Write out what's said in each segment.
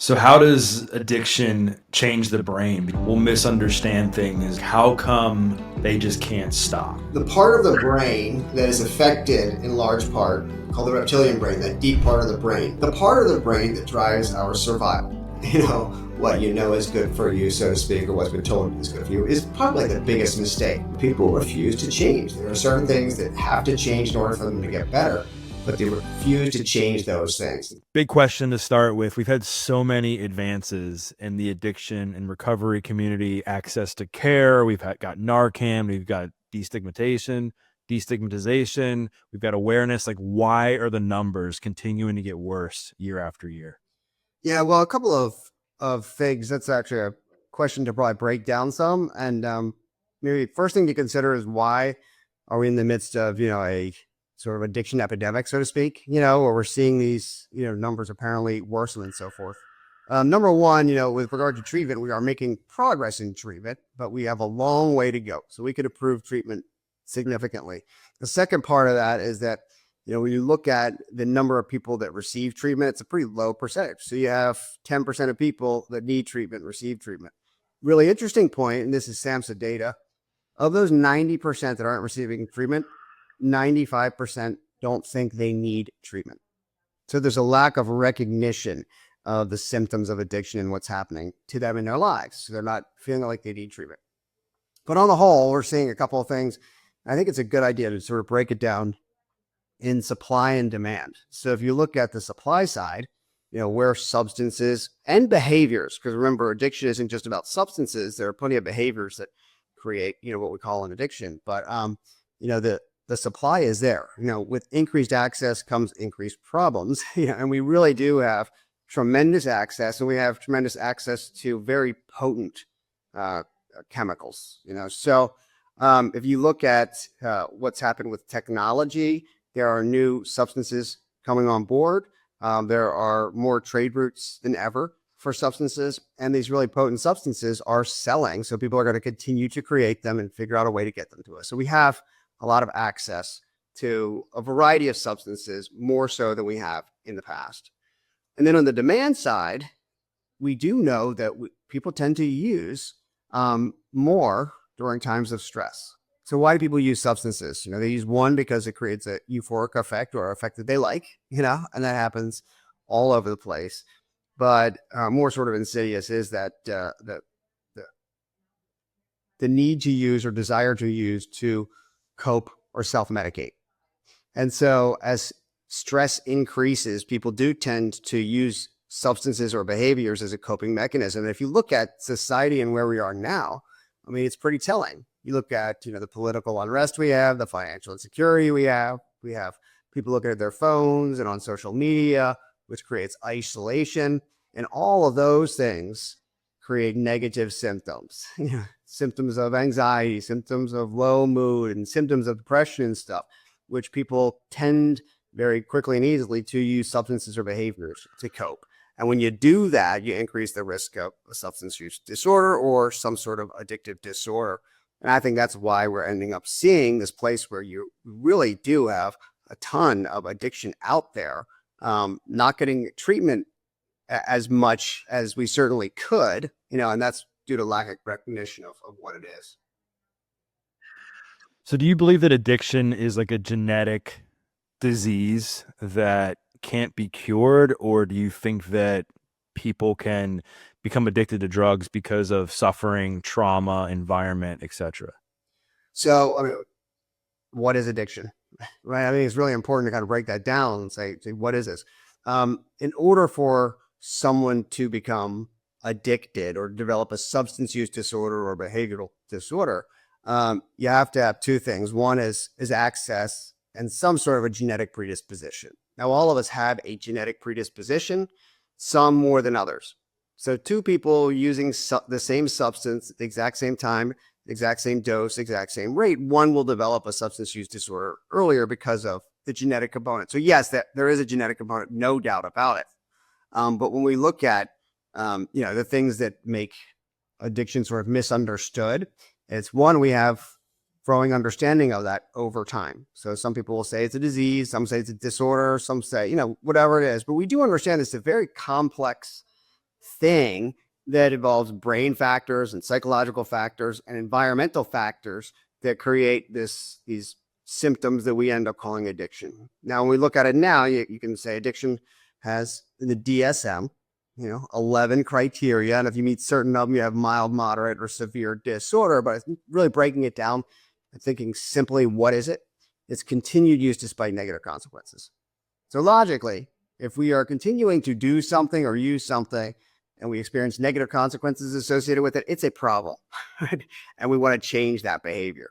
So how does addiction change the brain? We'll misunderstand things. How come they just can't stop? The part of the brain that is affected in large part, called the reptilian brain, that deep part of the brain, the part of the brain that drives our survival, what you know is good for you, so to speak, or what's been told is good for you, is probably the biggest mistake. People refuse to change. There are certain things that have to change in order for them to get better, but they refuse to change those things. Big question to start with. We've had so many advances in the addiction and recovery community, access to care. Got Narcan, we've got destigmatization, we've got awareness. Like, why are the numbers continuing to get worse year after year? Yeah, well, a couple of things. That's actually a question to probably break down some. And maybe first thing to consider is, why are we in the midst of, a sort of addiction epidemic, so to speak, where we're seeing these, numbers apparently worsen and so forth. Number one, with regard to treatment, we are making progress in treatment, but we have a long way to go. So we could improve treatment significantly. The second part of that is that, when you look at the number of people that receive treatment, it's a pretty low percentage. So you have 10% of people that need treatment receive treatment. Really interesting point, and this is SAMHSA data, of those 90% that aren't receiving treatment, 95% don't think they need treatment. So there's a lack of recognition of the symptoms of addiction and what's happening to them in their lives. So they're not feeling like they need treatment. But on the whole, we're seeing a couple of things. I think it's a good idea to sort of break it down in supply and demand. So if you look at the supply side, where substances and behaviors, because remember, addiction isn't just about substances. There are plenty of behaviors that create, what we call an addiction. But, the supply is there. With increased access comes increased problems. And we really do have tremendous access, and we have tremendous access to very potent chemicals. So if you look at what's happened with technology, there are new substances coming on board. There are more trade routes than ever for substances, and these really potent substances are selling. So people are going to continue to create them and figure out a way to get them to us. So we have a lot of access to a variety of substances, more so than we have in the past. And then on the demand side, we do know that people tend to use more during times of stress. So why do people use substances? They use one because it creates a euphoric effect, or effect that they like, and that happens all over the place. But more sort of insidious is that the need to use or desire to use to cope or self-medicate. And so as stress increases, people do tend to use substances or behaviors as a coping mechanism. And if you look at society and where we are now, it's pretty telling. You look at, the political unrest we have, the financial insecurity we have people looking at their phones and on social media, which creates isolation. And all of those things create negative symptoms, symptoms of anxiety, symptoms of low mood, and symptoms of depression and stuff, which people tend very quickly and easily to use substances or behaviors to cope. And when you do that, you increase the risk of a substance use disorder or some sort of addictive disorder. And I think that's why we're ending up seeing this place where you really do have a ton of addiction out there, not getting treatment as much as we certainly could, and that's due to lack of recognition of what it is. So do you believe that addiction is like a genetic disease that can't be cured, or do you think that people can become addicted to drugs because of suffering, trauma, environment, etc.? So, what is addiction? Right? I think it's really important to kind of break that down and say what is this? In order for someone to become addicted or develop a substance use disorder or behavioral disorder, you have to have two things. One is access and some sort of a genetic predisposition. Now, all of us have a genetic predisposition, some more than others. So two people using the same substance at the exact same time, the exact same dose, exact same rate, one will develop a substance use disorder earlier because of the genetic component. So yes, there is a genetic component, no doubt about it. But when we look at, the things that make addiction sort of misunderstood, it's one, we have growing understanding of that over time. So some people will say it's a disease, some say it's a disorder, some say, whatever it is. But we do understand it's a very complex thing that involves brain factors and psychological factors and environmental factors that create these symptoms that we end up calling addiction. Now, when we look at it now, you can say addiction has in the DSM, 11 criteria. And if you meet certain of them, you have mild, moderate, or severe disorder. But it's really breaking it down and thinking simply, what is it? It's continued use despite negative consequences. So logically, if we are continuing to do something or use something and we experience negative consequences associated with it, it's a problem. Right? And we want to change that behavior.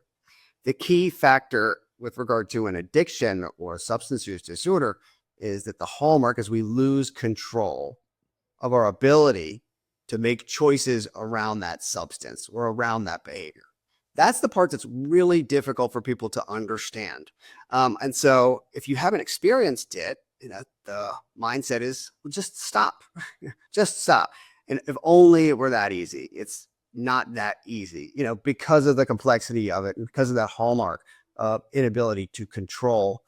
The key factor with regard to an addiction or a substance use disorder is that the hallmark is we lose control of our ability to make choices around that substance or around that behavior. That's the part that's really difficult for people to understand. And so if you haven't experienced it, the mindset is, well, just stop, just stop. And if only it were that easy. It's not that easy, because of the complexity of it, and because of that hallmark of inability to control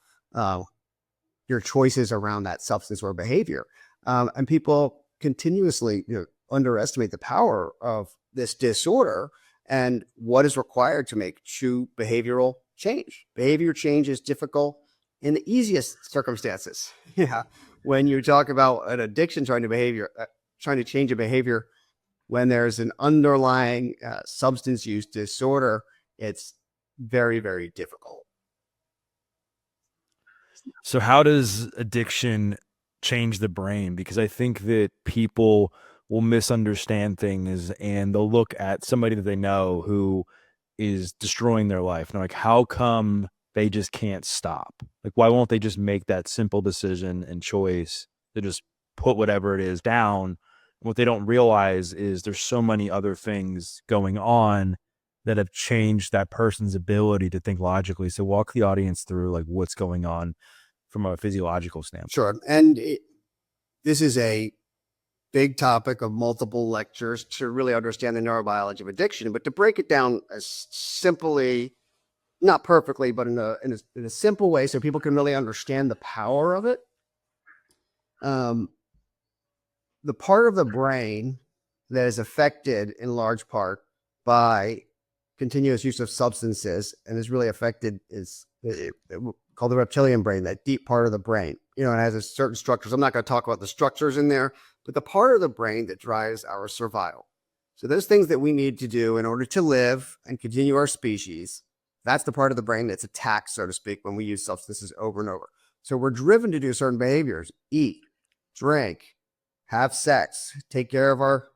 your choices around that substance or behavior. And people continuously underestimate the power of this disorder and what is required to make true behavioral change. Behavior change is difficult in the easiest circumstances. When you talk about an addiction trying to change a behavior, when there's an underlying substance use disorder, it's very, very difficult. So how does addiction change the brain? Because I think that people will misunderstand things and they'll look at somebody that they know who is destroying their life. And they're like, how come they just can't stop? Like, why won't they just make that simple decision and choice to just put whatever it is down? What they don't realize is there's so many other things going on that have changed that person's ability to think logically. So walk the audience through like what's going on from a physiological standpoint. Sure. And this is a big topic of multiple lectures to really understand the neurobiology of addiction. But to break it down as simply, not perfectly, but in a simple way so people can really understand the power of it. The part of the brain that is affected in large part by continuous use of substances and is really affected is called the reptilian brain, that deep part of the brain. It has a certain structures. I'm not going to talk about the structures in there, but the part of the brain that drives our survival. So those things that we need to do in order to live and continue our species, that's the part of the brain that's attacked, so to speak, when we use substances over and over. So we're driven to do certain behaviors: eat, drink, have sex, take care of our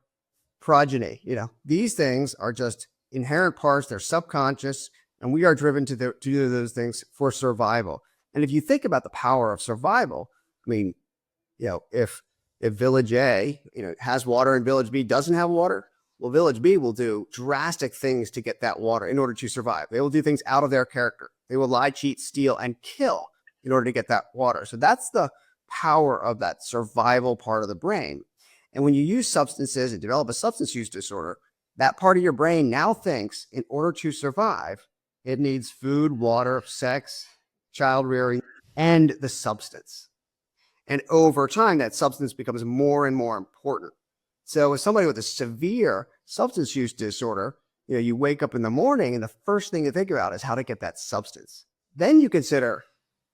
progeny. These things are just inherent parts. They're subconscious, and we are driven to do those things for survival. And if you think about the power of survival, I mean, if village A, has water and village B doesn't have water, well, village B will do drastic things to get that water in order to survive. They will do things out of their character. They will lie, cheat, steal, and kill in order to get that water. So that's the power of that survival part of the brain. And when you use substances and develop a substance use disorder, that part of your brain now thinks in order to survive, it needs food, water, sex, child rearing, and the substance. And over time, that substance becomes more and more important. So with somebody with a severe substance use disorder, you wake up in the morning and the first thing you think about is how to get that substance. Then you consider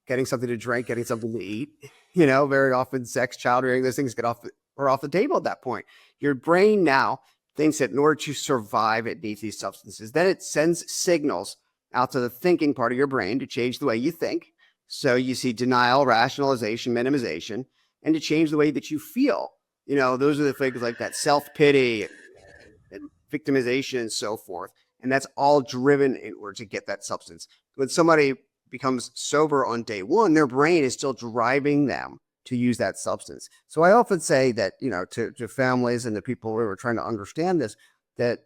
getting something to drink, getting something to eat. Very often sex, child rearing, those things are off the table at that point. Your brain now thinks that in order to survive, it needs these substances. Then it sends signals out to the thinking part of your brain to change the way you think. So you see denial, rationalization, minimization, and to change the way that you feel. Those are the things like that self-pity and victimization and so forth. And that's all driven in order to get that substance. When somebody becomes sober on day one, their brain is still driving them to use that substance. So I often say that, to families and the people who are trying to understand this, that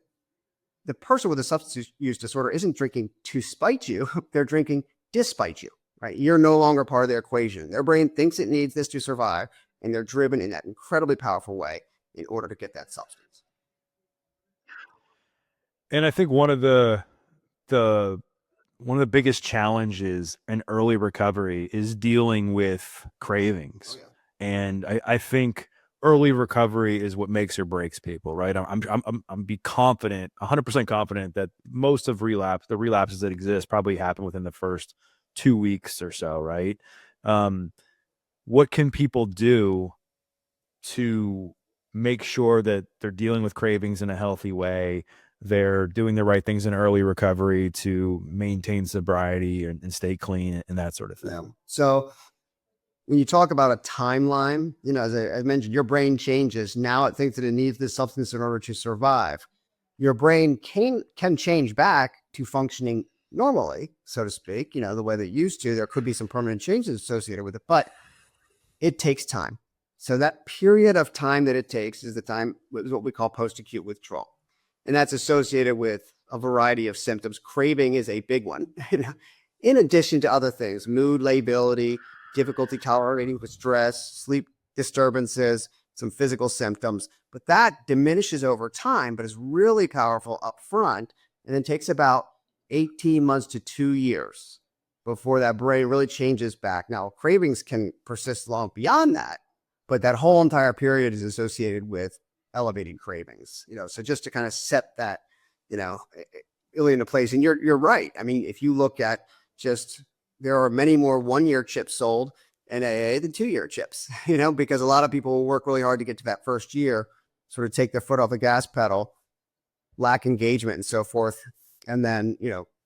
the person with a substance use disorder isn't drinking to spite you. They're drinking despite you, right? You're no longer part of their equation. Their brain thinks it needs this to survive, and they're driven in that incredibly powerful way in order to get that substance. And I think one of the biggest challenges in early recovery is dealing with cravings. Oh, yeah. And I think early recovery is what makes or breaks people, right? I'm be confident, 100% confident that most of the relapses that exist probably happen within the first 2 weeks or so, right? Um, what can people do to make sure that they're dealing with cravings in a healthy way? They're doing the right things in early recovery to maintain sobriety and stay clean and that sort of thing. Yeah. So when you talk about a timeline, as I mentioned, your brain changes. Now it thinks that it needs this substance in order to survive. Your brain can change back to functioning normally, so to speak, the way that it used to. There could be some permanent changes associated with it, but it takes time. So that period of time that it takes is what we call post-acute withdrawal. And that's associated with a variety of symptoms. Craving is a big one, in addition to other things, mood lability, difficulty tolerating with stress, sleep disturbances, some physical symptoms. But that diminishes over time, but is really powerful up front, and then takes about 18 months to 2 years before that brain really changes back. Now, cravings can persist long beyond that, but that whole entire period is associated with elevating cravings. So just to kind of set that, really into place. And you're right. I mean, if you look at there are many more 1-year chips sold in AA than 2-year chips, because a lot of people will work really hard to get to that first year, sort of take their foot off the gas pedal, lack engagement and so forth. And then,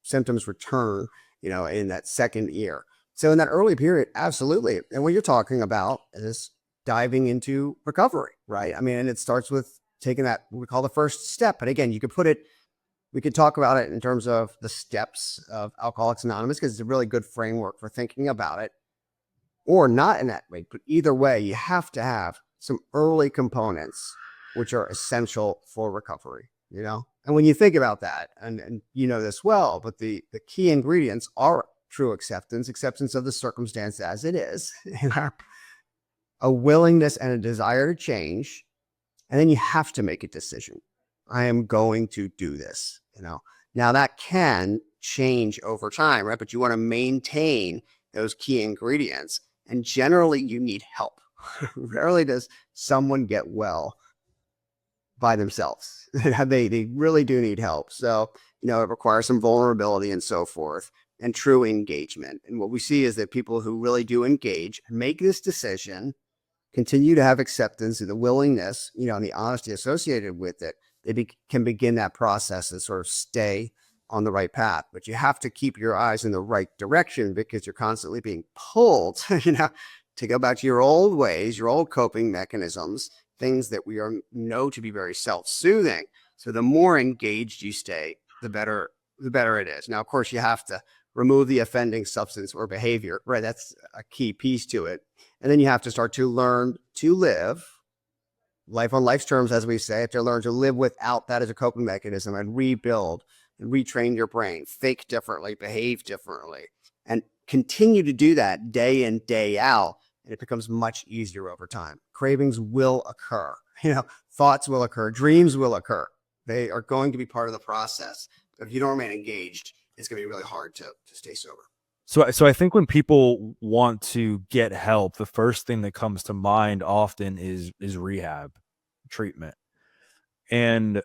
symptoms return, in that second year. So in that early period, absolutely. And what you're talking about is diving into recovery, right? I mean, and it starts with taking that, what we call the first step. But again, we could talk about it in terms of the steps of Alcoholics Anonymous, because it's a really good framework for thinking about it, or not in that way. But either way, you have to have some early components which are essential for recovery, And when you think about that, and you know this well, but the key ingredients are true acceptance of the circumstance as it is, a willingness and a desire to change, and then you have to make a decision. I am going to do this, Now that can change over time, right? But you want to maintain those key ingredients, and generally you need help. Rarely does someone get well by themselves. They really do need help. So, it requires some vulnerability and so forth, and true engagement. And what we see is that people who really do engage, make this decision, continue to have acceptance and the willingness, and the honesty associated with it, they can begin that process and sort of stay on the right path. But you have to keep your eyes in the right direction, because you're constantly being pulled, to go back to your old ways, your old coping mechanisms, things that we know to be very self-soothing. So the more engaged you stay, the better it is. Now, of course, you have to remove the offending substance or behavior, right? That's a key piece to it. And then you have to start to learn to live life on life's terms, as we say. You have to learn to live without that as a coping mechanism, and rebuild and retrain your brain, think differently, behave differently, and continue to do that day in, day out. And it becomes much easier over time. Cravings will occur, thoughts will occur, dreams will occur. They are going to be part of the process. But if you don't remain engaged, it's going to be really hard to stay sober. So I think when people want to get help, the first thing that comes to mind often is rehab, treatment. And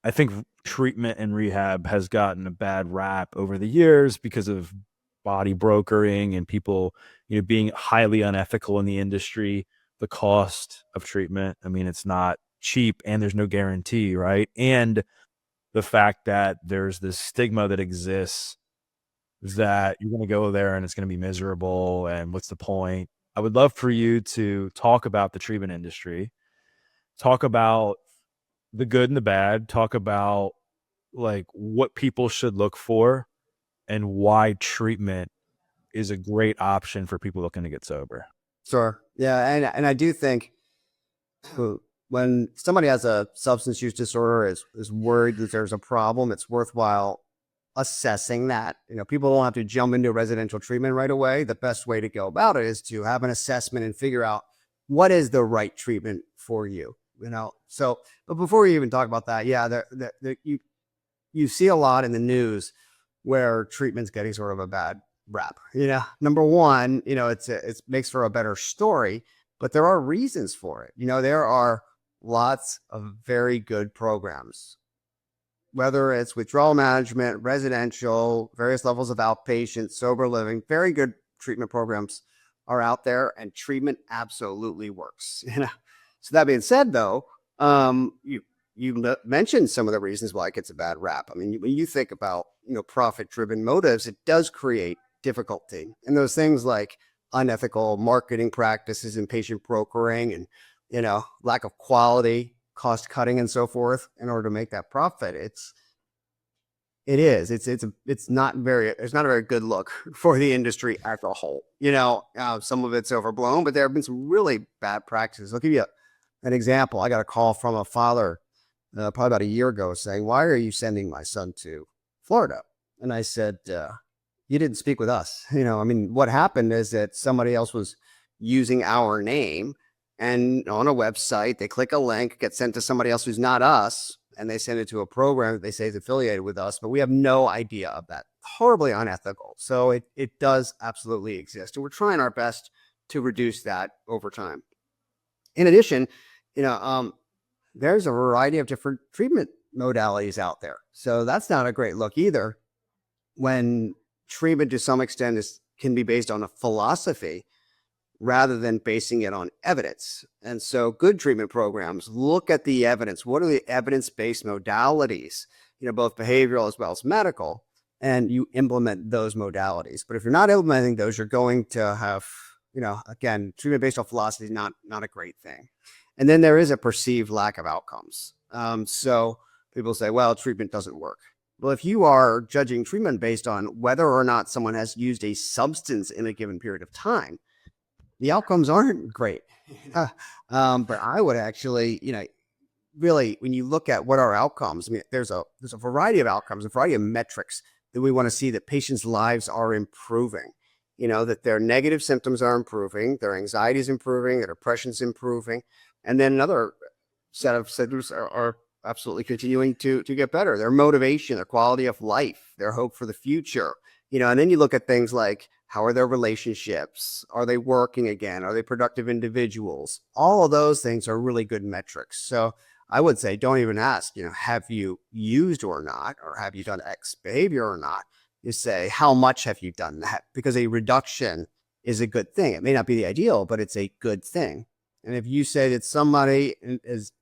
I think treatment and rehab has gotten a bad rap over the years because of body brokering and people, being highly unethical in the industry. The cost of treatment, I mean, it's not cheap, and there's no guarantee, right? And the fact that there's this stigma that exists that you're going to go there and it's going to be miserable, and what's the point? I would love for you to talk about the treatment industry, talk about the good and the bad, talk about like what people should look for, and why treatment is a great option for people looking to get sober. Sure. Yeah. And I do think when somebody has a substance use disorder, is worried that there's a problem, it's worthwhile assessing that. People don't have to jump into residential treatment right away. The best way to go about it is to have an assessment and figure out what is the right treatment for you. So, but before we even talk about that, you see a lot in the news where treatment's getting sort of a bad rap. Number one, it makes for a better story, but there are reasons for it. There are lots of very good programs, whether it's withdrawal management, residential, various levels of outpatient, sober living. Very good treatment programs are out there, and treatment absolutely works. So that being said, though, you mentioned some of the reasons why it gets a bad rap. I mean, when you think about profit-driven motives, it does create difficulty, and those things like unethical marketing practices and patient brokering, and lack of quality, cost cutting, and so forth in order to make that profit. It's not a very good look for the industry as a whole. Some of it's overblown, but there have been some really bad practices. I'll give you an example. I got a call from a father probably about a year ago saying, "Why are you sending my son to Florida?" And I said, "You didn't speak with us." What happened is that somebody else was using our name, and on a website, they click a link, get sent to somebody else who's not us, and they send it to a program that they say is affiliated with us, but we have no idea of that. Horribly unethical. So it does absolutely exist, and we're trying our best to reduce that over time. In addition, there's a variety of different treatment modalities out there. So that's not a great look either, when treatment to some extent can be based on a philosophy rather than basing it on evidence. And so good treatment programs look at the evidence. What are the evidence-based modalities, both behavioral as well as medical, and you implement those modalities. But if you're not implementing those, you're going to have, again, treatment based on philosophy is not a great thing. And then there is a perceived lack of outcomes. So people say, well, treatment doesn't work. Well, if you are judging treatment based on whether or not someone has used a substance in a given period of time, the outcomes aren't great. But I would actually, really, when you look at what are outcomes, there's a variety of outcomes, a variety of metrics that we want to see that patients' lives are improving. That their negative symptoms are improving, their anxiety is improving, their depression's improving, and then another set of symptoms are absolutely continuing to get better. Their motivation, their quality of life, their hope for the future. And then you look at things like, how are their relationships? Are they working again? Are they productive individuals? All of those things are really good metrics. So I would say, don't even ask, have you used or not, or have you done X behavior or not? You say, how much have you done that? Because a reduction is a good thing. It may not be the ideal, but it's a good thing. And if you say that somebody is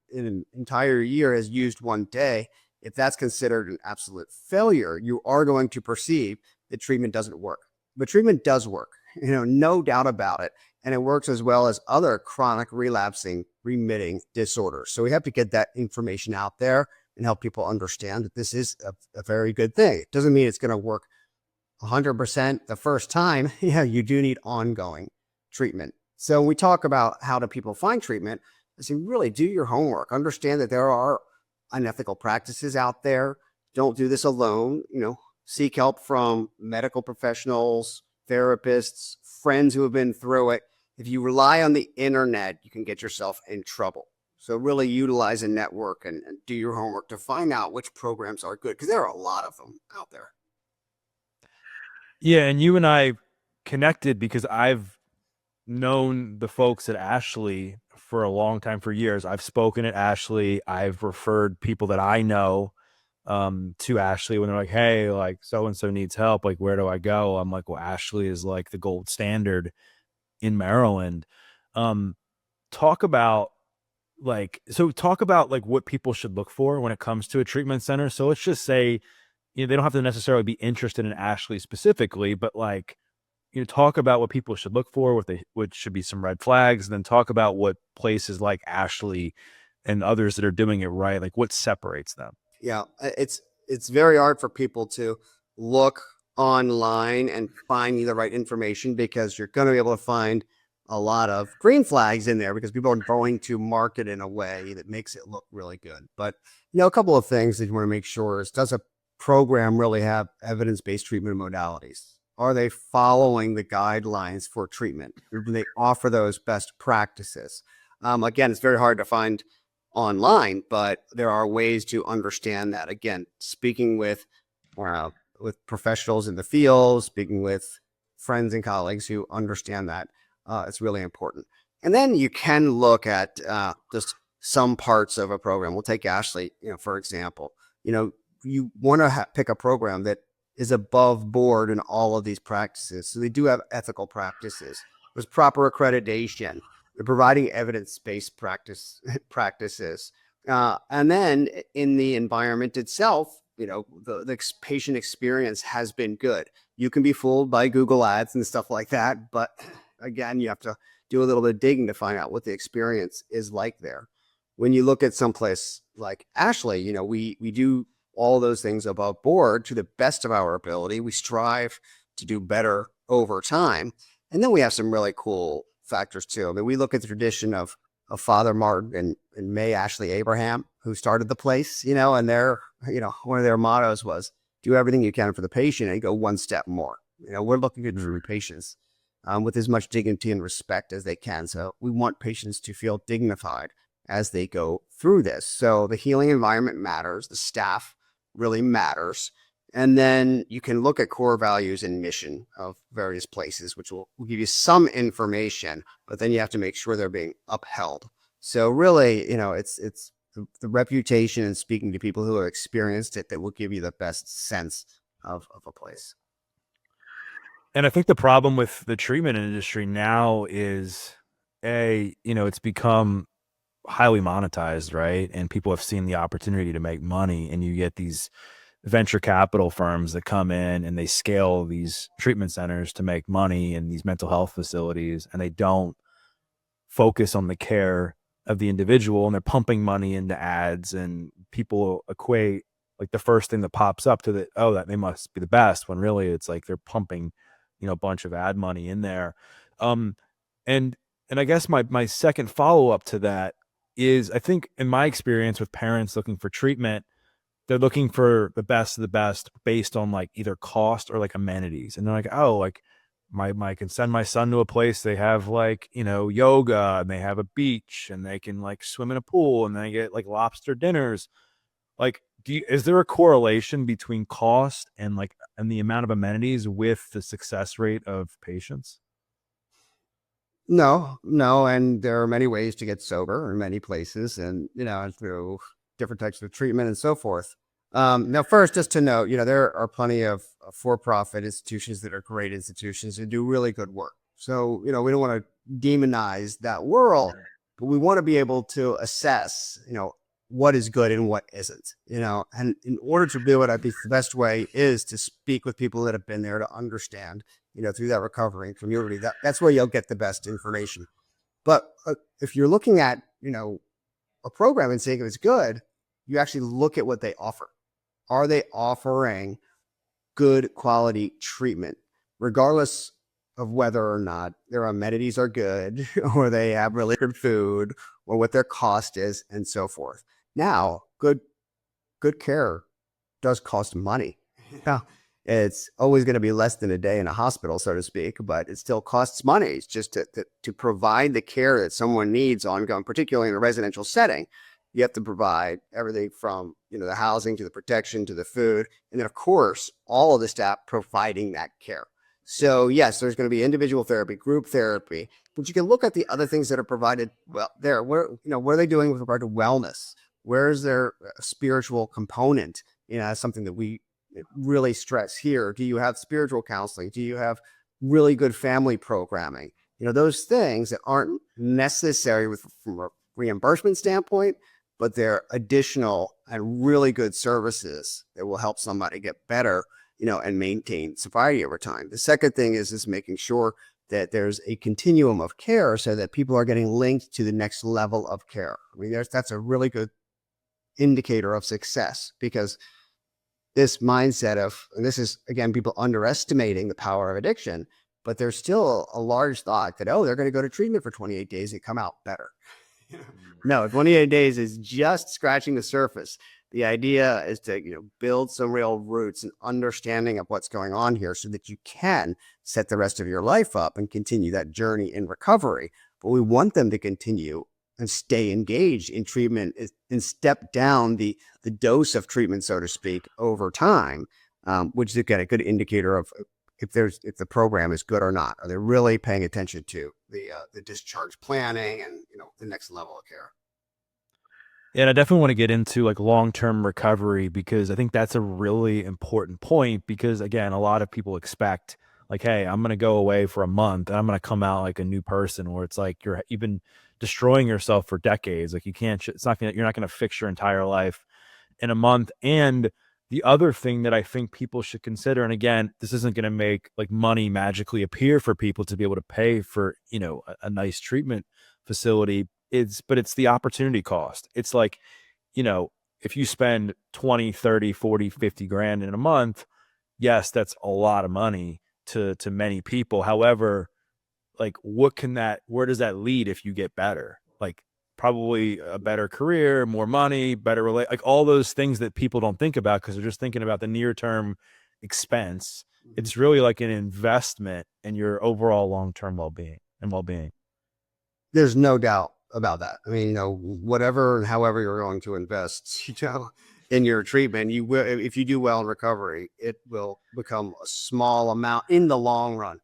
in an entire year has used one day, if that's considered an absolute failure, you are going to perceive that treatment doesn't work. But treatment does work, no doubt about it. And it works as well as other chronic relapsing, remitting disorders. So we have to get that information out there and help people understand that this is a very good thing. It doesn't mean it's going to work 100% the first time. You do need ongoing treatment. So when we talk about how do people find treatment, I say really do your homework. Understand that there are unethical practices out there. Don't do this alone. Seek help from medical professionals, therapists, friends who have been through it. If you rely on the internet, you can get yourself in trouble. So really utilize a network and do your homework to find out which programs are good, because there are a lot of them out there. Yeah, and you and I connected because I've known the folks at Ashley for a long time, for years. I've spoken at Ashley. I've referred people that I know to Ashley when they're like, hey, like so-and-so needs help. Like, where do I go? I'm like, well, Ashley is like the gold standard in Maryland. Talk about like what people should look for when it comes to a treatment center. So let's just say, they don't have to necessarily be interested in Ashley specifically, but like, talk about what people should look for, what should be some red flags, and then talk about what places like Ashley and others that are doing it right, like what separates them. Yeah, it's very hard for people to look online and find the right information, because you're going to be able to find a lot of green flags in there because people are going to market in a way that makes it look really good. But, a couple of things that you want to make sure is, does a program really have evidence-based treatment modalities? Are they following the guidelines for treatment? Do they offer those best practices? Again, it's very hard to find online, but there are ways to understand that. Again, speaking with professionals in the field, speaking with friends and colleagues who understand that, it's really important. And then you can look at just some parts of a program. We'll take Ashley, for example. You want to pick a program that is above board in all of these practices. So they do have ethical practices. There's proper accreditation. They're providing evidence-based practices. And then in the environment itself, the patient experience has been good. You can be fooled by Google ads and stuff like that. But again, you have to do a little bit of digging to find out what the experience is like there. When you look at someplace like Ashley, we do all those things above board to the best of our ability. We strive to do better over time. And then we have some really cool factors too. I mean, we look at the tradition of Father Martin and May Ashley Abraham, who started the place, and one of their mottos was do everything you can for the patient and go one step more. We're looking to treat patients with as much dignity and respect as they can. So we want patients to feel dignified as they go through this. So the healing environment matters. The staff really matters. And then you can look at core values and mission of various places, which will give you some information, but then you have to make sure they're being upheld. So really, it's the reputation and speaking to people who have experienced it that will give you the best sense of a place. And I think the problem with the treatment industry now is it's become highly monetized, right? And people have seen the opportunity to make money, and you get these venture capital firms that come in and they scale these treatment centers to make money in these mental health facilities, and they don't focus on the care of the individual, and they're pumping money into ads, and people equate like the first thing that pops up to that they must be the best, when really it's like they're pumping a bunch of ad money in there. And I guess my second follow-up to that is, I think in my experience with parents looking for treatment, they're looking for the best of the best based on like either cost or like amenities. And they're like, oh, like I can send my son to a place, they have like, yoga, and they have a beach, and they can like swim in a pool, and they get like lobster dinners. Like, is there a correlation between cost and the amount of amenities with the success rate of patients? No. And there are many ways to get sober in many places, and, through different types of treatment and so forth. Now, first, just to note, there are plenty of for-profit institutions that are great institutions and do really good work. So, we don't want to demonize that world, but we want to be able to assess, what is good and what isn't, and in order to do it, I think the best way is to speak with people that have been there to understand, through that recovery and community. That's where you'll get the best information. But if you're looking at, a program and saying it's good, you actually look at what they offer. Are they offering good quality treatment, regardless of whether or not their amenities are good, or they have really good food, or what their cost is, and so forth? Now, good care does cost money. It's always going to be less than a day in a hospital, so to speak, but it still costs money. It's just to provide the care that someone needs ongoing, particularly in a residential setting. You have to provide everything from, the housing to the protection to the food. And then, of course, all of the staff providing that care. So, yes, there's going to be individual therapy, group therapy, but you can look at the other things that are provided. Well, there, what are they doing with regard to wellness? Where's their spiritual component? That's something that we really stress here. Do you have spiritual counseling? Do you have really good family programming? Those things that aren't necessary from a reimbursement standpoint, but they're additional and really good services that will help somebody get better, and maintain sobriety over time. The second thing is making sure that there's a continuum of care so that people are getting linked to the next level of care. I mean, that's a really good indicator of success, because this mindset of, and this is, again, people underestimating the power of addiction, but there's still a large thought that, they're going to go to treatment for 28 days and come out better. No, 28 days is just scratching the surface. The idea is to, build some real roots and understanding of what's going on here so that you can set the rest of your life up and continue that journey in recovery. But we want them to continue and stay engaged in treatment and step down the dose of treatment, so to speak, over time, which is, again, a good indicator of if the program is good or not. Are they really paying attention to the discharge planning and the next level of care? And I definitely want to get into like long-term recovery, because I think that's a really important point, because again, a lot of people expect like, hey, I'm going to go away for a month and I'm going to come out like a new person, where it's like you've been destroying yourself for decades. Like you can't, you're not going to fix your entire life in a month. And the other thing that I think people should consider, and again, this isn't going to make like money magically appear for people to be able to pay for, a nice treatment facility, but it's the opportunity cost. It's like, if you spend 20, 30, 40, 50 grand in a month, yes, that's a lot of money to many people. However, like where does that lead if you get better? Like probably a better career, more money, like all those things that people don't think about because they're just thinking about the near term expense. It's really like an investment in your overall long-term well-being. There's no doubt about that. I mean, whatever and however you're going to invest, in your treatment, you will, if you do well in recovery, it will become a small amount in the long run.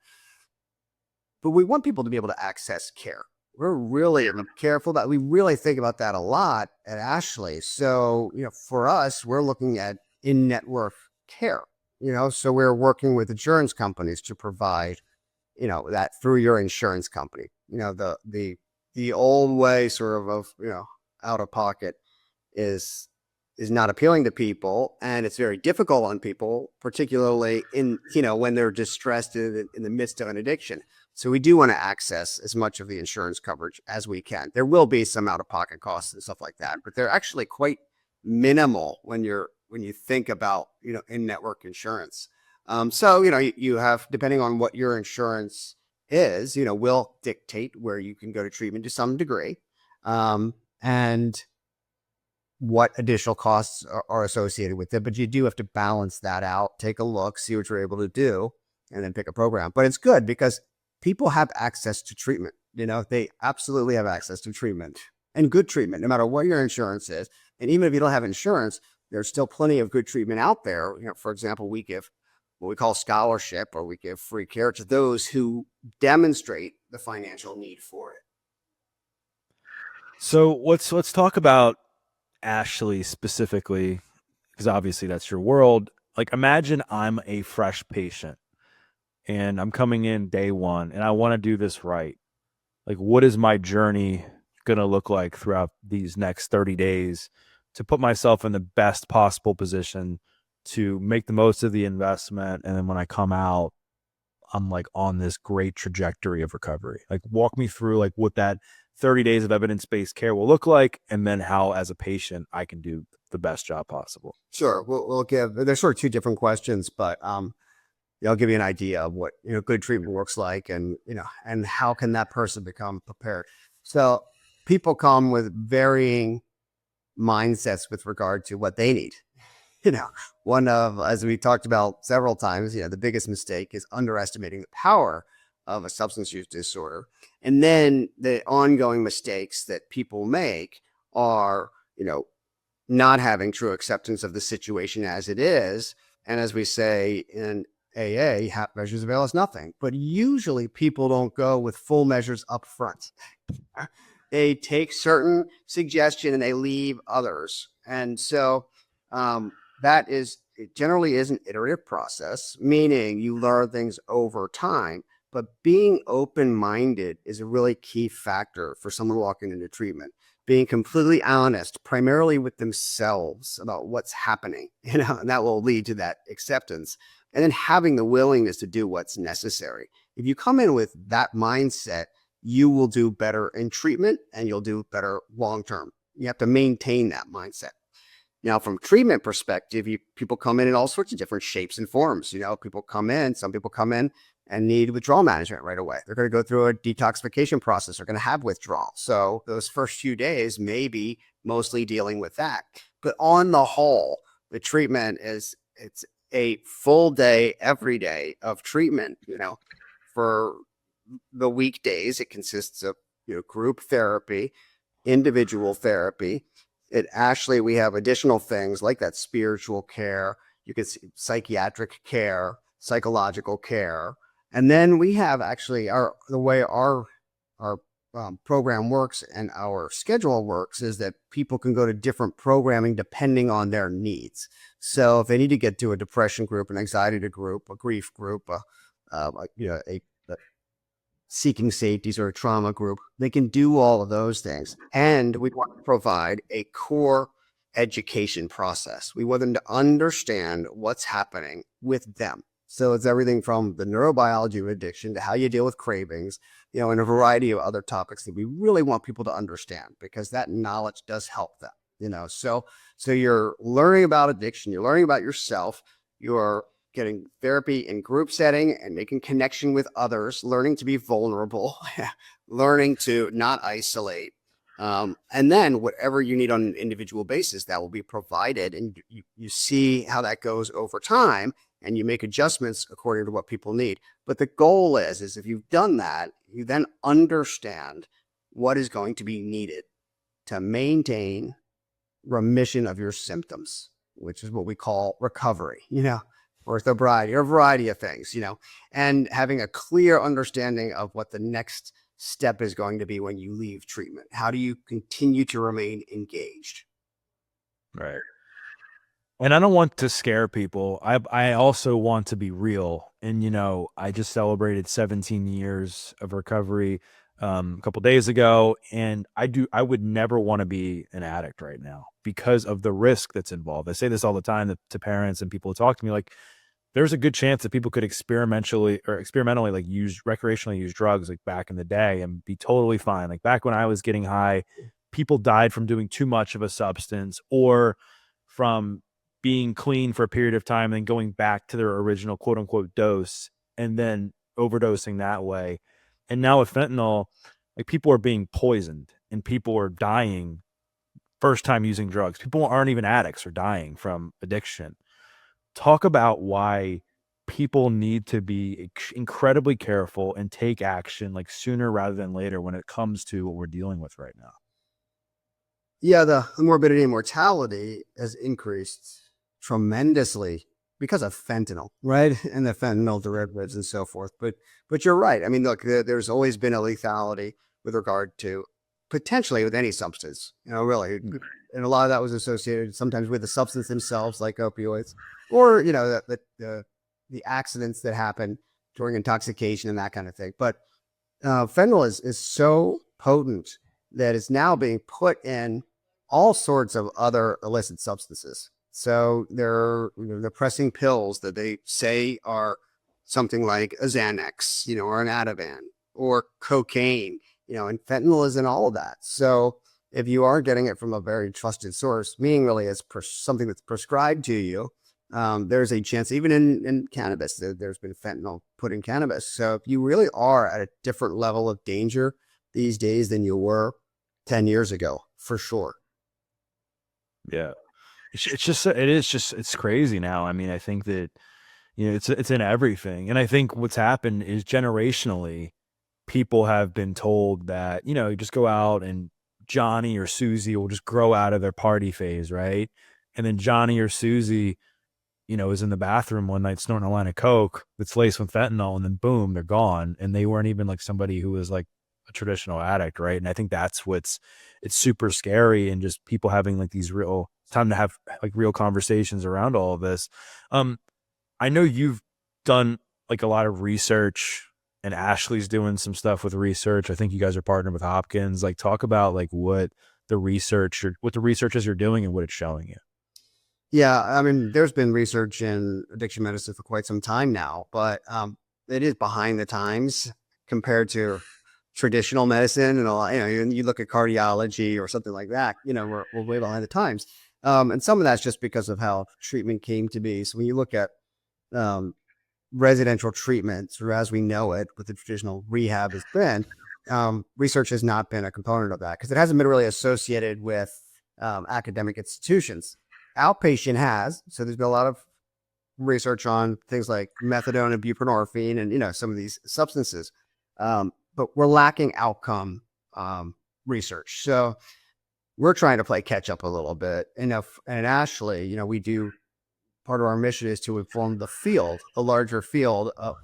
But we want people to be able to access care. We're really careful that we really think about that a lot at Ashley. So, for us, we're looking at in-network care, so we're working with insurance companies to provide, that through your insurance company. The old way sort of, out of pocket is not appealing to people, and it's very difficult on people, particularly in, when they're distressed in the midst of an addiction. So we do want to access as much of the insurance coverage as we can. There will be some out-of-pocket costs and stuff like that, but they're actually quite minimal when you think about, in-network insurance. So, you have, depending on what your insurance is, will dictate where you can go to treatment to some degree, and what additional costs are associated with it. But you do have to balance that out, take a look, see what you're able to do, and then pick a program. But it's good because people have access to treatment. They absolutely have access to treatment, and good treatment, no matter what your insurance is. And even if you don't have insurance, there's still plenty of good treatment out there. For example, we give what we call scholarship, or we give free care to those who demonstrate the financial need for it. So let's talk about Ashley specifically, because obviously that's your world. Like imagine I'm a fresh patient and I'm coming in day one and I want to do this right. Like what is my journey going to look like throughout these next 30 days to put myself in the best possible position to make the most of the investment? And then when I come out, I'm like on this great trajectory of recovery. Like walk me through like what that 30 days of evidence-based care will look like, and then how as a patient I can do the best job possible. Sure. We'll give, there's sort of two different questions, but I'll give you an idea of what good treatment looks like, and and how can that person become prepared. So people come with varying mindsets with regard to what they need. One of, as we talked about several times, the biggest mistake is underestimating the power of a substance use disorder. And then the ongoing mistakes that people make are, not having true acceptance of the situation as it is. And as we say in AA, half measures avail us nothing. But usually people don't go with full measures up front. They take certain suggestion and they leave others. And so it generally is an iterative process, meaning you learn things over time. But being open-minded is a really key factor for someone walking into treatment. Being completely honest, primarily with themselves, about what's happening, and that will lead to that acceptance. And then having the willingness to do what's necessary. If you come in with that mindset, you will do better in treatment and you'll do better long-term. You have to maintain that mindset. Now, from treatment perspective, people come in all sorts of different shapes and forms. Some people come in and need withdrawal management right away. They're going to go through a detoxification process. They're going to have withdrawal. So those first few days may be mostly dealing with that. But on the whole, the treatment it's a full day, every day of treatment. For the weekdays, it consists of group therapy, individual therapy. At Ashley, we have additional things like that spiritual care. You can see psychiatric care. psychological care. And then we have actually the way our program works and our schedule works is that people can go to different programming depending on their needs. So if they need to get to a depression group, an anxiety group, a grief group, a seeking safeties or a trauma group, they can do all of those things. And we want to provide a core education process. We want them to understand what's happening with them. So it's everything from the neurobiology of addiction to how you deal with cravings, and a variety of other topics that we really want people to understand, because that knowledge does help them, So you're learning about addiction, you're learning about yourself, you're getting therapy in group setting and making connection with others, learning to be vulnerable, learning to not isolate. And then whatever you need on an individual basis, that will be provided. And you see how that goes over time, and you make adjustments according to what people need. But the goal is if you've done that, you then understand what is going to be needed to maintain remission of your symptoms, which is what we call recovery, or sobriety, or a variety of things, and having a clear understanding of what the next step is going to be when you leave treatment. How do you continue to remain engaged? Right. And I don't want to scare people. I also want to be real. And, I just celebrated 17 years of recovery a couple days ago. And I would never want to be an addict right now because of the risk that's involved. I say this all the time to parents and people who talk to me, like, there's a good chance that people could experimentally like recreationally use drugs like back in the day and be totally fine. Like back when I was getting high, people died from doing too much of a substance or from being clean for a period of time and then going back to their original quote unquote dose and then overdosing that way. And now with fentanyl, like people are being poisoned and people are dying first time using drugs. People aren't even addicts or dying from addiction. Talk about why people need to be incredibly careful and take action like sooner rather than later when it comes to what we're dealing with right now. Yeah, the morbidity and mortality has increased tremendously because of fentanyl, right? And the fentanyl derivatives and so forth. But you're right. I mean, look, there's always been a lethality with regard to potentially with any substance, really. And a lot of that was associated sometimes with the substance themselves, like opioids, or, the accidents that happen during intoxication and that kind of thing. But fentanyl is so potent that it's now being put in all sorts of other illicit substances. So they're pressing pills that they say are something like a Xanax, or an Ativan or cocaine, and fentanyl is in all of that. So if you are getting it from a very trusted source, meaning really it's something that's prescribed to you, there's a chance, even in cannabis, there's been fentanyl put in cannabis. So if you really are at a different level of danger these days than you were 10 years ago, for sure. Yeah. It's crazy now. I mean, I think that, it's in everything. And I think what's happened is generationally, people have been told that, you just go out and Johnny or Susie will just grow out of their party phase, right? And then Johnny or Susie, is in the bathroom one night snorting a line of coke that's laced with fentanyl, and then boom, they're gone. And they weren't even like somebody who was like a traditional addict, right? And I think that's it's super scary, and just people having like these time to have like real conversations around all of this. I know you've done like a lot of research, and Ashley's doing some stuff with research. I think you guys are partnered with Hopkins. Like, talk about like what the research is you're doing and what it's showing you. Yeah, I mean, there's been research in addiction medicine for quite some time now, but it is behind the times compared to traditional medicine. And a lot, you look at cardiology or something like that, we're way behind the times. And some of that's just because of how treatment came to be. So when you look at residential treatment, sort of as we know it, with the traditional rehab has been, research has not been a component of that because it hasn't been really associated with academic institutions. Outpatient has, so there's been a lot of research on things like methadone and buprenorphine and some of these substances, but we're lacking outcome research. So we're trying to play catch up a little bit. And Ashley, we do part of our mission is to inform the field, the larger field of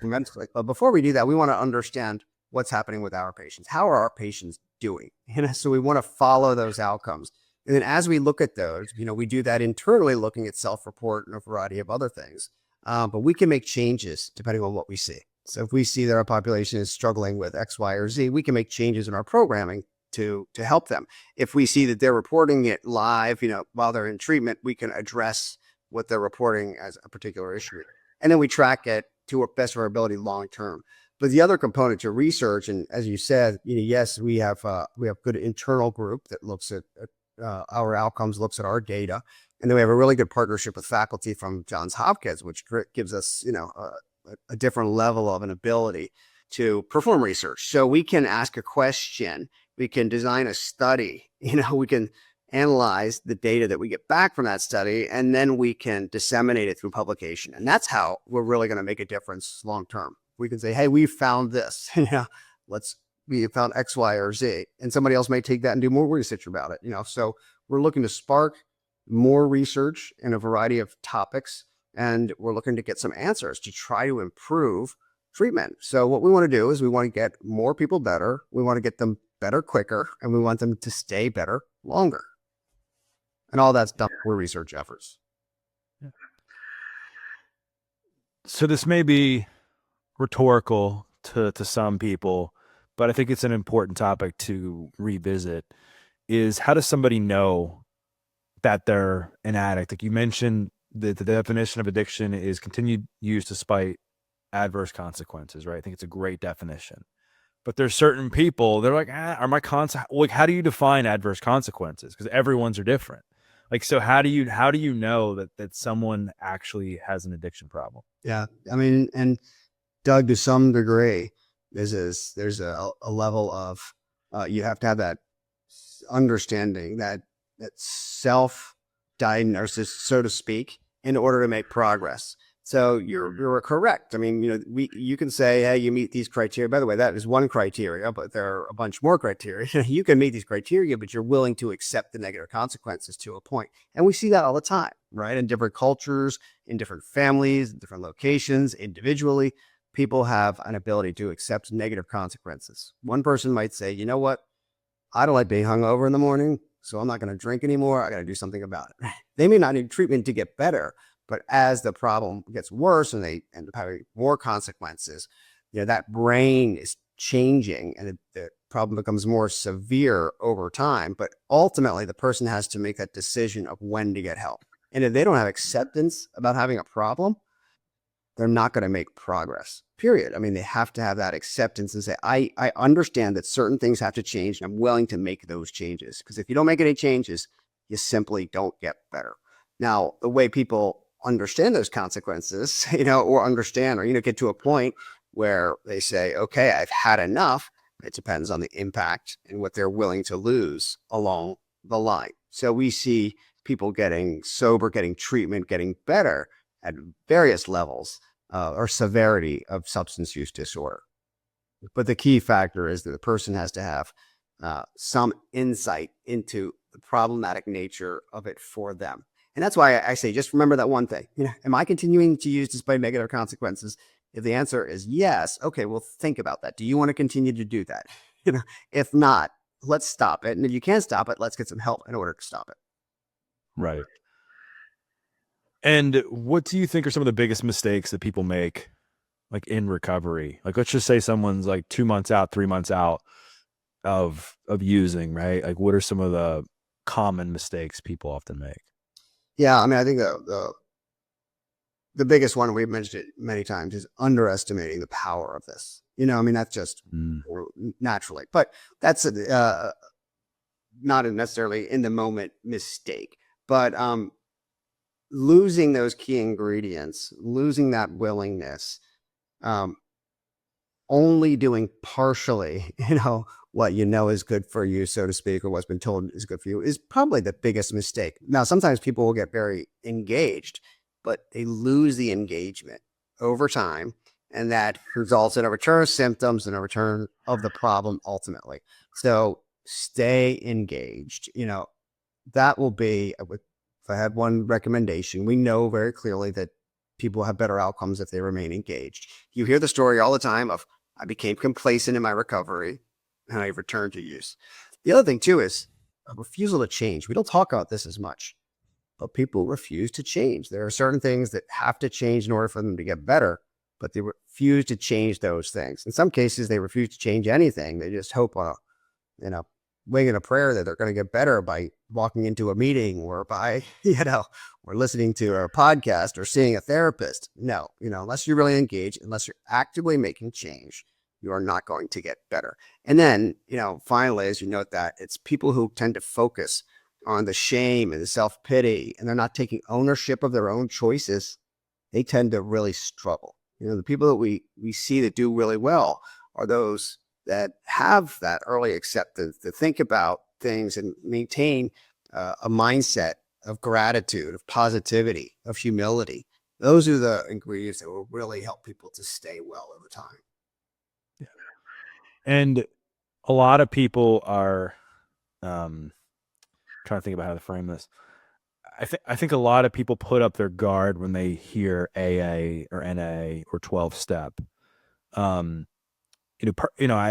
mental. But before we do that, we want to understand what's happening with our patients. How are our patients doing? So we want to follow those outcomes. And then as we look at those, we do that internally, looking at self-report and a variety of other things. But we can make changes depending on what we see. So if we see that our population is struggling with X, Y, or Z, we can make changes in our programming to help them. If we see that they're reporting it live, while they're in treatment, we can address what they're reporting as a particular issue. And then we track it to our best of our ability long term. But the other component to research, and as you said, yes, we have good internal group that looks at our outcomes, looks at our data, and then we have a really good partnership with faculty from Johns Hopkins, which gives us a different level of an ability to perform research. So we can ask a question, we can design a study, we can analyze the data that we get back from that study, and then we can disseminate it through publication. And that's how we're really going to make a difference long term. We can say, hey, we found this. We found X, Y, or Z, and somebody else may take that and do more research about it. So we're looking to spark more research in a variety of topics, and we're looking to get some answers to try to improve treatment. So what we want to do is we want to get more people better. We want to get them better quicker, and we want them to stay better longer. And all that's done through research efforts. Yeah. So this may be rhetorical to some people, but I think it's an important topic to revisit, is how does somebody know that they're an addict? Like you mentioned, the definition of addiction is continued use despite adverse consequences, right? I think it's a great definition. But there's certain people, they're like, are my like, how do you define adverse consequences? Because everyone's are different. Like, so how do you know that someone actually has an addiction problem? Yeah. I mean, and Doug, to some degree, there's a level of, you have to have that understanding, that self-diagnosis, so to speak, in order to make progress. So you're correct. I mean, you can say, hey, you meet these criteria. By the way, that is one criteria, but there are a bunch more criteria. You can meet these criteria, but you're willing to accept the negative consequences to a point. And we see that all the time, right? In different cultures, in different families, in different locations, individually, people have an ability to accept negative consequences. One person might say, you know what? I don't like being hungover in the morning, so I'm not going to drink anymore. I got to do something about it. They may not need treatment to get better, but as the problem gets worse and they end up having more consequences, that brain is changing and the problem becomes more severe over time. But ultimately, the person has to make that decision of when to get help. And if they don't have acceptance about having a problem, they're not going to make progress, period. I mean, they have to have that acceptance and say, I understand that certain things have to change, and I'm willing to make those changes. Because if you don't make any changes, you simply don't get better. Now, the way people understand those consequences, or understand, or, get to a point where they say, okay, I've had enough. It depends on the impact and what they're willing to lose along the line. So we see people getting sober, getting treatment, getting better at various levels or severity of substance use disorder. But the key factor is that the person has to have some insight into the problematic nature of it for them. And that's why I say, just remember that one thing. Am I continuing to use despite negative consequences? If the answer is yes, okay, well, think about that. Do you want to continue to do that? If not, let's stop it. And if you can't stop it, let's get some help in order to stop it. Right. And what do you think are some of the biggest mistakes that people make, like in recovery? Like, let's just say someone's like 2 months out, 3 months out of using, right? Like, what are some of the common mistakes people often make? Yeah, I mean, I think the biggest one, we've mentioned it many times, is underestimating the power of this. That's just naturally, but that's not a necessarily in the moment mistake, but losing those key ingredients, losing that willingness, only doing partially, what is good for you, so to speak, or what's been told is good for you, is probably the biggest mistake. Now, sometimes people will get very engaged, but they lose the engagement over time, and that results in a return of symptoms and a return of the problem ultimately. So stay engaged. That will be, if I had one recommendation, we know very clearly that people have better outcomes if they remain engaged. You hear the story all the time of, I became complacent in my recovery and I returned to use. The other thing too is a refusal to change. We don't talk about this as much, but people refuse to change. There are certain things that have to change in order for them to get better, but they refuse to change those things. In some cases, they refuse to change anything. They just hope on a, wing and a prayer that they're going to get better by walking into a meeting or by, or listening to a podcast or seeing a therapist. No, unless you're really engaged, unless you're actively making change, you are not going to get better. And then, finally, as you note that, it's people who tend to focus on the shame and the self-pity, and they're not taking ownership of their own choices. They tend to really struggle. The people that we see that do really well are those that have that early acceptance, to think about things and maintain a mindset of gratitude, of positivity, of humility. Those are the ingredients that will really help people to stay well over time. Yeah. And a lot of people are trying to think about how to frame this. I think a lot of people put up their guard when they hear AA or NA or 12 step. I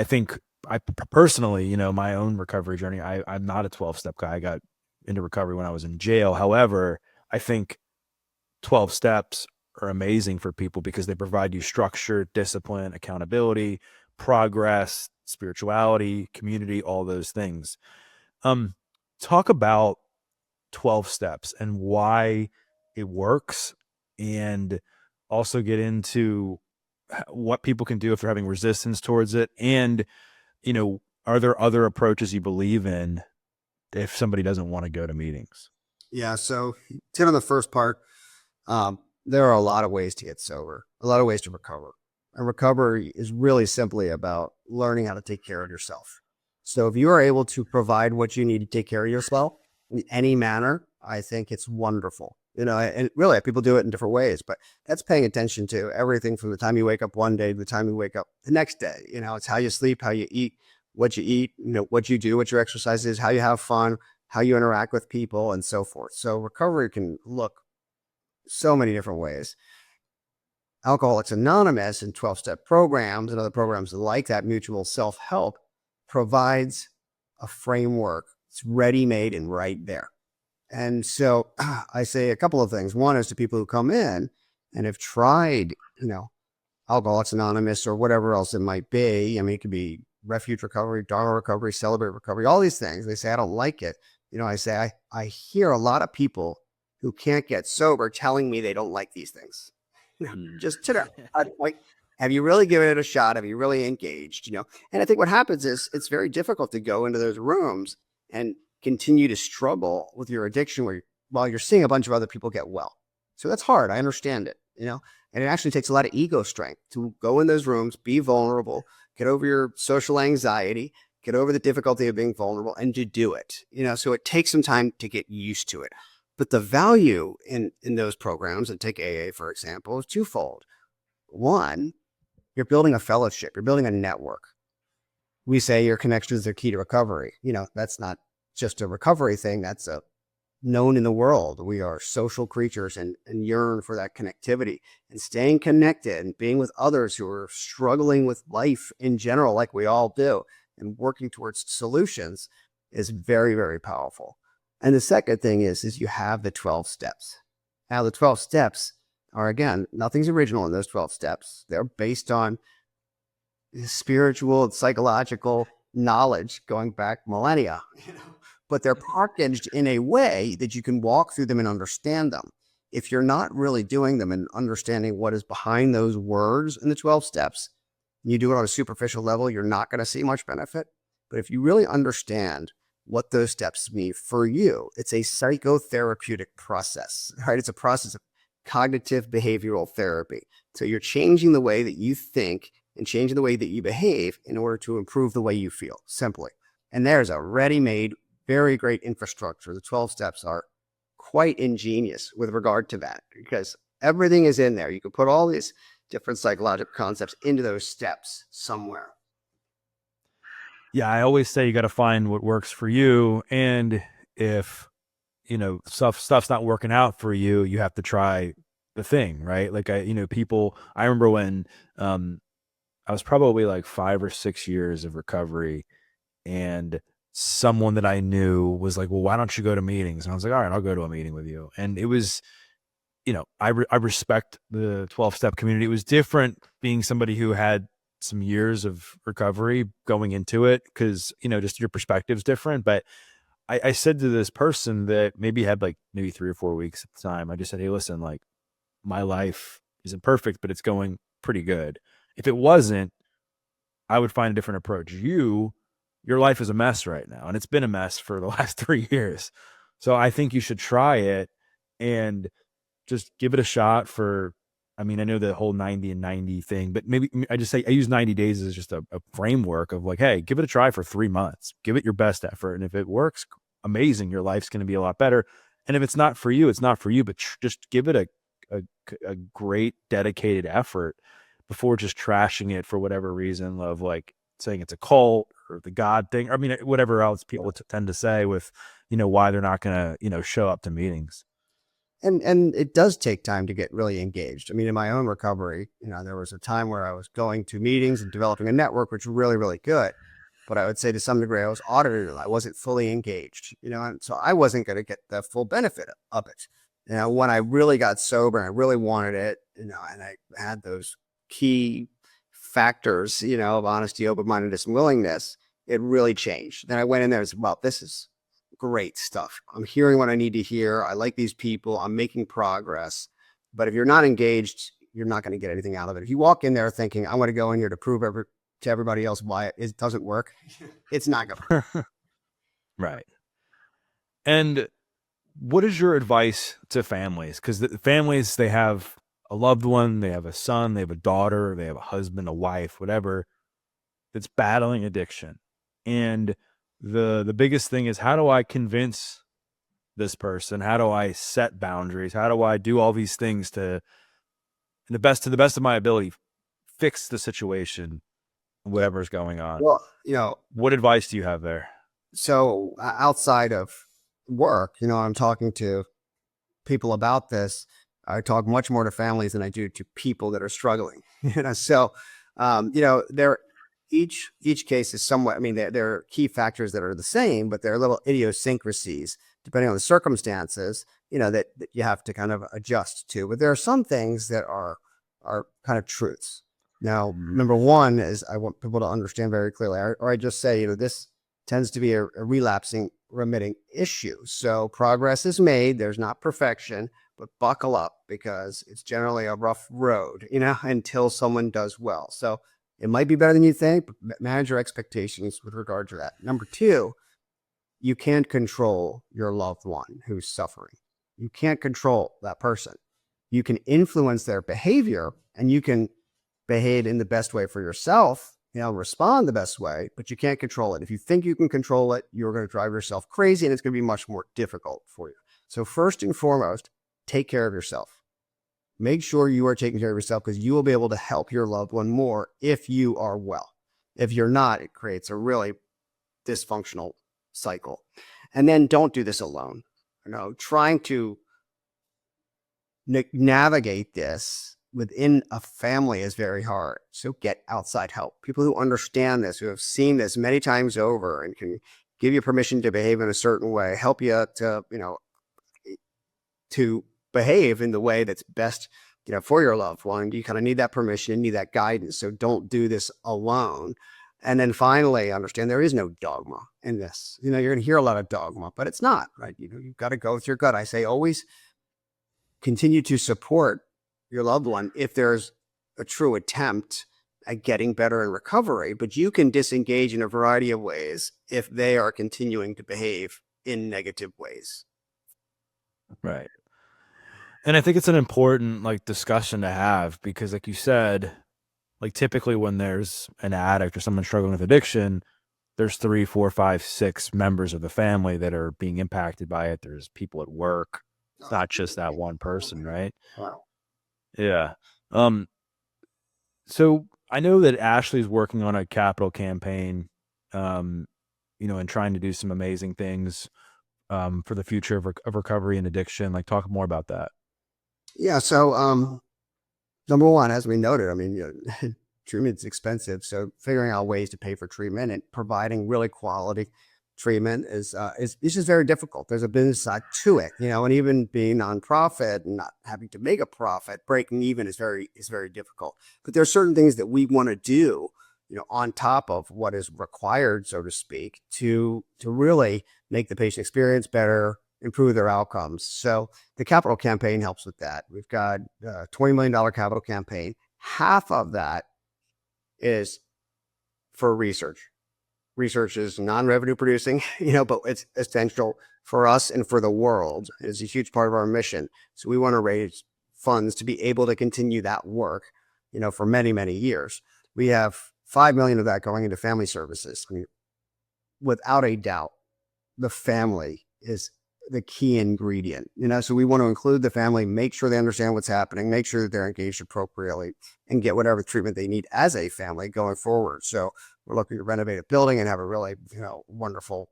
think I personally, my own recovery journey, I'm not a 12-step guy. I got into recovery when I was in jail. However, I think 12 steps are amazing for people because they provide you structure, discipline, accountability, progress, spirituality, community, all those things. Talk about 12 steps and why it works, and also get into what people can do if they're having resistance towards it. And, are there other approaches you believe in if somebody doesn't want to go to meetings? Yeah. So to hit on the first part, there are a lot of ways to get sober, a lot of ways to recover. And recovery is really simply about learning how to take care of yourself. So if you are able to provide what you need to take care of yourself in any manner, I think it's wonderful. And really people do it in different ways, but that's paying attention to everything from the time you wake up one day to the time you wake up the next day. It's how you sleep, how you eat, what you do, what your exercise is, how you have fun, how you interact with people, and so forth. So recovery can look so many different ways. Alcoholics Anonymous and 12-step programs and other programs like that, mutual self-help, provides a framework. It's ready-made and right there. And so I say a couple of things. One is to people who come in and have tried, Alcoholics Anonymous or whatever else it might be. I mean, it could be Refuge Recovery, Dharma Recovery, Celebrate Recovery, all these things. They say, I don't like it. I say, I hear a lot of people who can't get sober telling me they don't like these things. Just to that, like, have you really given it a shot? Have you really engaged? And I think what happens is it's very difficult to go into those rooms and continue to struggle with your addiction while you're seeing a bunch of other people get well. So that's hard. I understand it, and it actually takes a lot of ego strength to go in those rooms, be vulnerable, get over your social anxiety, get over the difficulty of being vulnerable, and to do it, so it takes some time to get used to it. But the value in those programs, and take AA, for example, is twofold. One, you're building a fellowship, you're building a network. We say your connections are key to recovery. That's not just a recovery thing. That's known in the world. We are social creatures and yearn for that connectivity, and staying connected and being with others who are struggling with life in general, like we all do, and working towards solutions is very, very powerful. And the second thing is you have the 12 steps. Now, the 12 steps are, again, nothing's original in those 12 steps. They're based on spiritual and psychological knowledge going back millennia, but they're packaged in a way that you can walk through them and understand them. If you're not really doing them and understanding what is behind those words in the 12 steps, you do it on a superficial level, you're not going to see much benefit. But if you really understand what those steps mean for you, it's a psychotherapeutic process, right? It's a process of cognitive behavioral therapy. So you're changing the way that you think and changing the way that you behave in order to improve the way you feel, simply. And there's a ready-made, very great infrastructure. The 12 steps are quite ingenious with regard to that, because everything is in there. You can put all these different psychological concepts into those steps somewhere. Yeah, I always say you got to find what works for you. And if stuff's not working out for you, you have to try the thing, right? Like I remember when I was probably like 5 or 6 years of recovery, and someone that I knew was like, well, why don't you go to meetings? And I was like, all right, I'll go to a meeting with you. And it was, I respect the 12-step community. It was different being somebody who had some years of recovery going into it, because, just your perspective's different. But I said to this person that maybe had like maybe 3 or 4 weeks at the time, I just said, hey, listen, like, my life isn't perfect, but it's going pretty good. If it wasn't, I would find a different approach. Your life is a mess right now, and it's been a mess for the last 3 years. So I think you should try it and just give it a shot for, I mean, I know the whole 90 and 90 thing, but maybe I just say I use 90 days as just a framework of like, hey, give it a try for 3 months, give it your best effort. And if it works, amazing. Your life's going to be a lot better. And if it's not for you, it's not for you, but just give it a great dedicated effort before just trashing it for whatever reason of like saying it's a cult or the God thing. I mean, whatever else people tend to say with, why they're not going to, show up to meetings. And it does take time to get really engaged. I mean, in my own recovery, there was a time where I was going to meetings and developing a network, which was really, really good. But I would say to some degree, I was audited. I wasn't fully engaged, and so I wasn't going to get the full benefit of it. When I really got sober and I really wanted it, and I had those key factors, of honesty, open-mindedness, and willingness, it really changed. Then I went in there and said, well, this is great stuff. I'm hearing what I need to hear. I like these people. I'm making progress. But if you're not engaged, you're not going to get anything out of it. If you walk in there thinking, I want to go in here to prove to everybody else why it doesn't work, it's not going to work. Right. And what is your advice to families? Because the families, they have a loved one, they have a son, they have a daughter, they have a husband, a wife, whatever, that's battling addiction. And the biggest thing is, how do I convince this person? How do I set boundaries? How do I do all these things to the best of my ability, fix the situation, whatever's going on? Well, what advice do you have there? So outside of work, I'm talking to people about this. I talk much more to families than I do to people that are struggling. So there, each case is somewhat. I mean, there are key factors that are the same, but there are little idiosyncrasies depending on the circumstances. That you have to kind of adjust to. But there are some things that are kind of truths. Now, number one is I want people to understand very clearly, or I just say, this tends to be a relapsing, remitting issue. So progress is made. There's not perfection, but buckle up, because it's generally a rough road, until someone does well. So it might be better than you think, but manage your expectations with regard to that. Number two, you can't control your loved one who's suffering. You can't control that person. You can influence their behavior, and you can behave in the best way for yourself, respond the best way, but you can't control it. If you think you can control it, you're going to drive yourself crazy, and it's going to be much more difficult for you. So first and foremost, take care of yourself. Make sure you are taking care of yourself, because you will be able to help your loved one more if you are well. If you're not, it creates a really dysfunctional cycle. And then don't do this alone. Trying to navigate this within a family is very hard. So get outside help. People who understand this, who have seen this many times over and can give you permission to behave in a certain way, help you to behave in the way that's best, for your loved one. You kind of need that permission, need that guidance. So don't do this alone. And then finally, understand there is no dogma in this. You're going to hear a lot of dogma, but it's not, right? You've got to go with your gut. I say always continue to support your loved one if there's a true attempt at getting better in recovery, but you can disengage in a variety of ways if they are continuing to behave in negative ways. Right. And I think it's an important discussion to have, because like you said, typically when there's an addict or someone struggling with addiction, there's 3, 4, 5, 6 members of the family that are being impacted by it. There's people at work. It's not just that one person, right? Wow. Yeah. So I know that Ashley's working on a capital campaign, and trying to do some amazing things for the future of recovery and addiction? Like, talk more about that. Yeah. So, number one, as we noted, I mean, treatment's expensive. So figuring out ways to pay for treatment and providing really quality treatment is just very difficult. There's a business side to it, and even being nonprofit and not having to make a profit, breaking even is very difficult. But there are certain things that we want to do, on top of what is required, so to speak, to really make the patient experience better, improve their outcomes. So the capital campaign helps with that. We've got a $20 million capital campaign. Half of that is for research. Research is non-revenue producing, but it's essential for us and for the world. It's a huge part of our mission. So we want to raise funds to be able to continue that work, for many, many years. We have $5 million of that going into family services. I mean, without a doubt, the family is the key ingredient, so we want to include the family, make sure they understand what's happening, make sure that they're engaged appropriately, and get whatever treatment they need as a family going forward. So we're looking to renovate a building and have a really, wonderful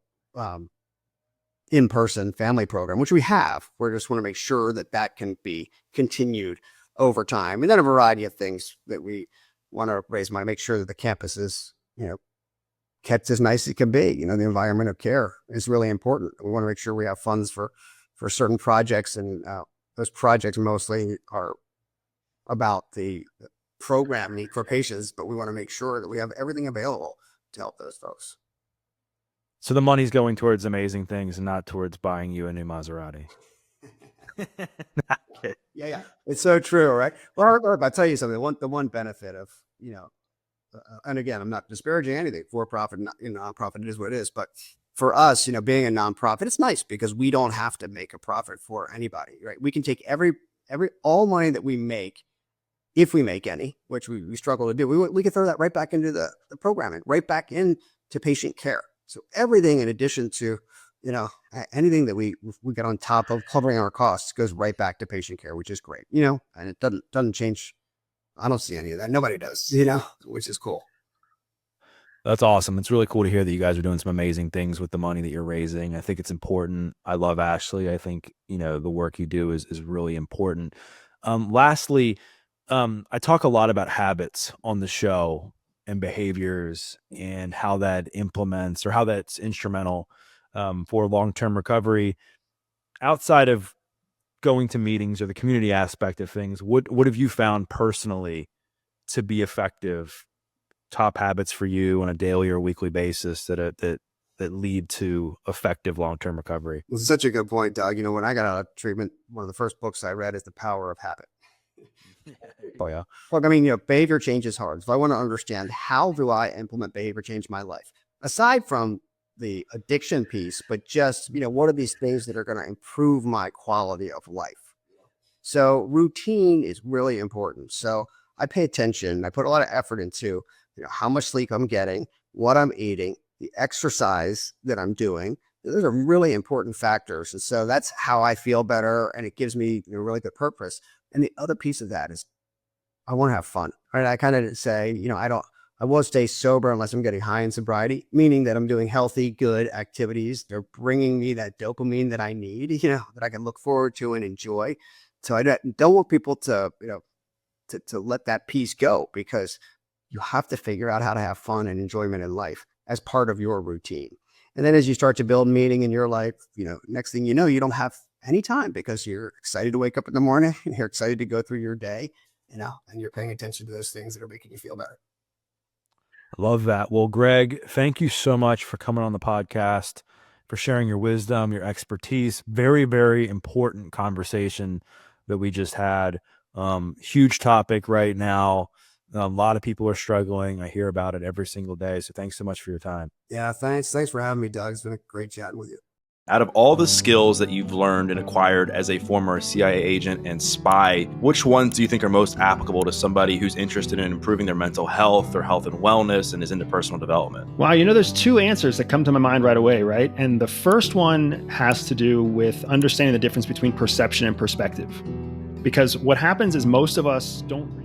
in-person family program, which we have. We just want to make sure that can be continued over time. And then a variety of things that we want to raise money, make sure that the campus is, kept as nice as it can be. The environment of care is really important. We want to make sure we have funds for certain projects, and those projects mostly are about the program need for patients, but we want to make sure that we have everything available to help those folks. So the money's going towards amazing things and not towards buying you a new Maserati. Yeah. It's so true, right? Well, I'll tell you something. The one benefit of, and again, I'm not disparaging anything, for profit, nonprofit, it is what it is. But for us, being a nonprofit, it's nice because we don't have to make a profit for anybody, right? We can take all money that we make, if we make any, which we struggle to do, we can throw that right back into the programming, right back into patient care. So everything, in addition to, anything that we get on top of covering our costs, goes right back to patient care, which is great, and it doesn't change. I don't see any of that. Nobody does, which is cool. That's awesome. It's really cool to hear that you guys are doing some amazing things with the money that you're raising. I think it's important. I love Ashley. I think, the work you do is really important. Lastly, I talk a lot about habits on the show and behaviors and how that implements or how that's instrumental for long-term recovery. Outside of going to meetings or the community aspect of things, what have you found personally to be effective top habits for you on a daily or weekly basis that lead to effective long-term recovery? Well, it's such a good point, Doug. When I got out of treatment, one of the first books I read is The Power of Habit. Oh yeah. Look, I mean, behavior change is hard. So I want to understand, how do I implement behavior change in my life? Aside from the addiction piece, but just, what are these things that are going to improve my quality of life? So routine is really important. So I pay attention. I put a lot of effort into, how much sleep I'm getting, what I'm eating, the exercise that I'm doing. Those are really important factors. And so that's how I feel better. And it gives me a really good purpose. And the other piece of that is I want to have fun, right? I kind of say, I won't stay sober unless I'm getting high in sobriety, meaning that I'm doing healthy, good activities. They're bringing me that dopamine that I need, that I can look forward to and enjoy. So I don't want people to let that piece go, because you have to figure out how to have fun and enjoyment in life as part of your routine. And then as you start to build meaning in your life, next thing you know, you don't have any time because you're excited to wake up in the morning and you're excited to go through your day, and you're paying attention to those things that are making you feel better. Love that. Well, Greg, thank you so much for coming on the podcast, for sharing your wisdom, your expertise. Very, very important conversation that we just had. Huge topic right now. A lot of people are struggling. I hear about it every single day. So thanks so much for your time. Yeah, thanks. Thanks for having me, Doug. It's been a great chatting with you. Out of all the skills that you've learned and acquired as a former CIA agent and spy, which ones do you think are most applicable to somebody who's interested in improving their mental health or health and wellness and is into personal development? Wow, there's two answers that come to my mind right away, right? And the first one has to do with understanding the difference between perception and perspective. Because what happens is most of us don't